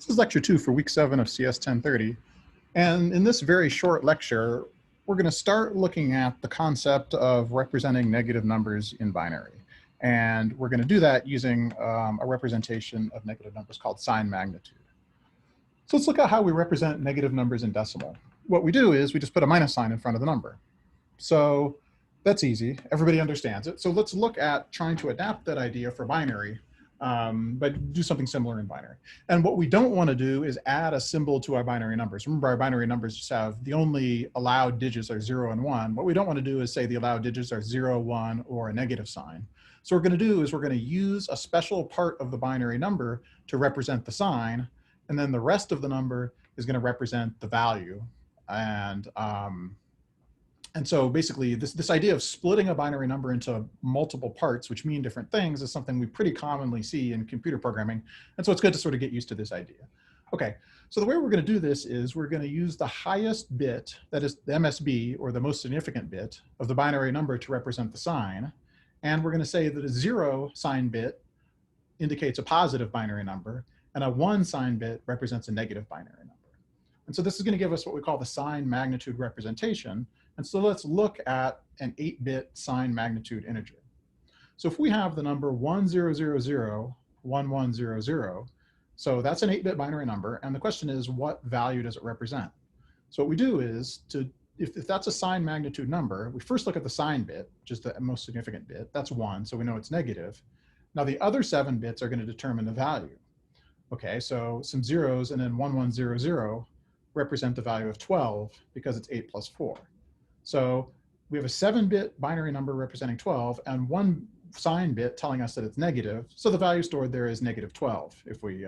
This is lecture 2 for week 7 of CS 1030. And in this very short lecture, we're going to start looking at the concept of representing negative numbers in binary. And we're going to do that using a representation of negative numbers called sign magnitude. So let's look at how we represent negative numbers in decimal. What we do is we just put a minus sign in front of the number. So that's easy. Everybody understands it. So let's look at trying to adapt that idea for binary, but do something similar in binary. And what we don't want to do is add a symbol to our binary numbers. Remember, our binary numbers just have the only allowed digits are 0 and 1. What we don't want to do is say the allowed digits are 0, 1, or a negative sign. So what we're going to do is we're going to use a special part of the binary number to represent the sign, and then the rest of the number is going to represent the value. And so basically this idea of splitting a binary number into multiple parts, which mean different things, is something we pretty commonly see in computer programming. And so it's good to sort of get used to this idea. Okay, so the way we're going to do this is we're going to use the highest bit, that is the MSB, or the most significant bit of the binary number to represent the sign. And we're going to say that a 0 sign bit indicates a positive binary number, and a 1 sign bit represents a negative binary number. And so this is going to give us what we call the sign magnitude representation. And so let's look at an 8-bit sign magnitude integer. So if we have the number 10001100, so that's an 8-bit binary number, and the question is, what value does it represent? So what we do is, if that's a sign magnitude number, we first look at the sign bit, which is the most significant bit. That's 1, so we know it's negative. Now the other 7 bits are going to determine the value. Okay, so some zeros and then 1100 represent the value of 12 because it's 8 plus 4. So we have a 7-bit binary number representing 12 and 1 sign bit telling us that it's negative. So the value stored there is negative 12 if we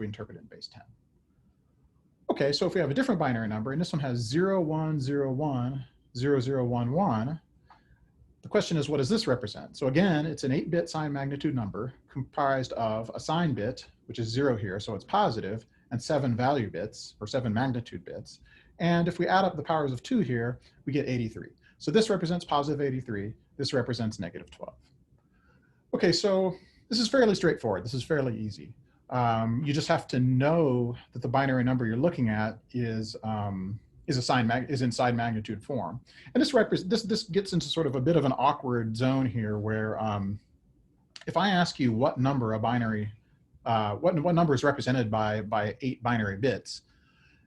interpret it in base 10. Okay, so if we have a different binary number, and this one has 01010011, the question is, what does this represent? So again, it's an 8-bit sign magnitude number comprised of a sign bit, which is 0 here, so it's positive, and 7 value bits, or 7 magnitude bits. And if we add up the powers of 2 here, we get 83. So this represents positive 83. This represents negative 12. Okay, so this is fairly straightforward. This is fairly easy. You just have to know that the binary number you're looking at is in sign magnitude form. And this gets into sort of a bit of an awkward zone here, where if I ask you what number a binary, what number is represented by 8 binary bits,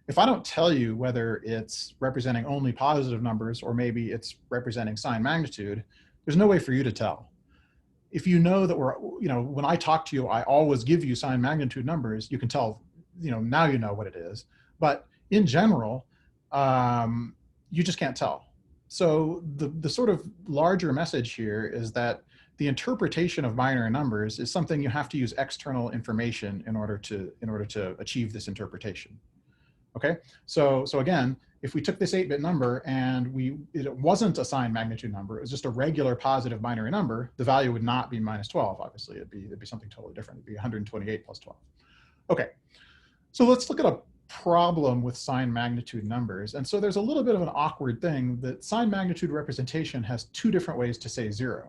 if I don't tell you whether it's representing only positive numbers or maybe it's representing sign magnitude, there's no way for you to tell. If you know that when I talk to you, I always give you sign magnitude numbers, you can tell, now you know what it is. But in general, you just can't tell. So the sort of larger message here is that the interpretation of binary numbers is something you have to use external information in order to achieve this interpretation. Okay, so again, if we took this 8-bit number and it wasn't a sign magnitude number, it was just a regular positive binary number, the value would not be minus 12, obviously. It'd be something totally different. It'd be 128 plus 12. Okay, so let's look at a problem with sign magnitude numbers. And so there's a little bit of an awkward thing that sign magnitude representation has 2 different ways to say 0.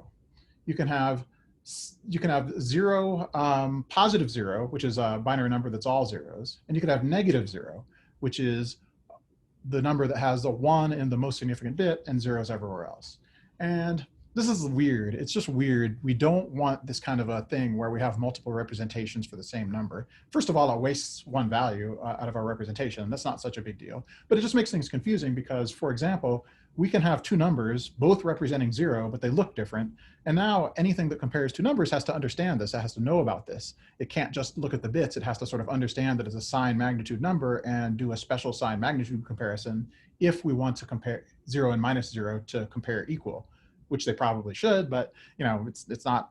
You can have 0, positive 0, which is a binary number that's all zeros, and you could have negative 0, which is the number that has a 1 in the most significant bit and zeros everywhere else. And this is weird. It's just weird. We don't want this kind of a thing where we have multiple representations for the same number. First of all, it wastes 1 value out of our representation. That's not such a big deal, but it just makes things confusing because, for example, we can have 2 numbers, both representing 0, but they look different. And now anything that compares 2 numbers has to understand this. It has to know about this. It can't just look at the bits. It has to sort of understand that it's a sign magnitude number and do a special sign magnitude comparison if we want to compare 0 and minus 0 to compare equal, which they probably should, but it's not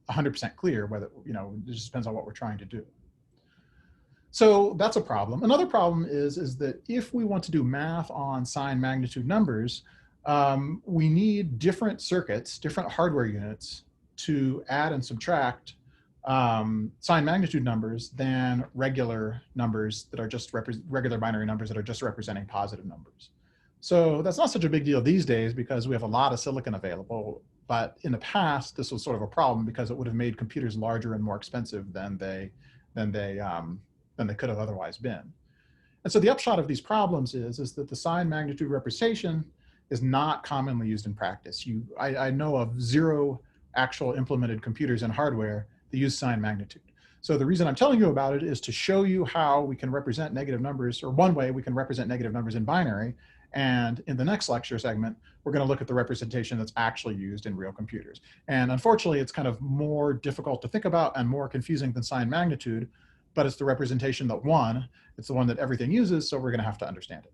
100% clear whether, it just depends on what we're trying to do. So that's a problem. Another problem is that if we want to do math on sign magnitude numbers, we need different circuits, different hardware units to add and subtract sign magnitude numbers than regular numbers that are just regular binary numbers that are just representing positive numbers. So that's not such a big deal these days because we have a lot of silicon available, but in the past, this was sort of a problem because it would have made computers larger and more expensive than they than they could have otherwise been. And so the upshot of these problems is that the sign magnitude representation is not commonly used in practice. I know of 0 actual implemented computers and hardware that use sign magnitude. So the reason I'm telling you about it is to show you how we can represent negative numbers, or one way we can represent negative numbers in binary. And in the next lecture segment, we're going to look at the representation that's actually used in real computers. And unfortunately, it's kind of more difficult to think about and more confusing than sign magnitude, but it's the representation that won. It's the one that everything uses, so we're going to have to understand it.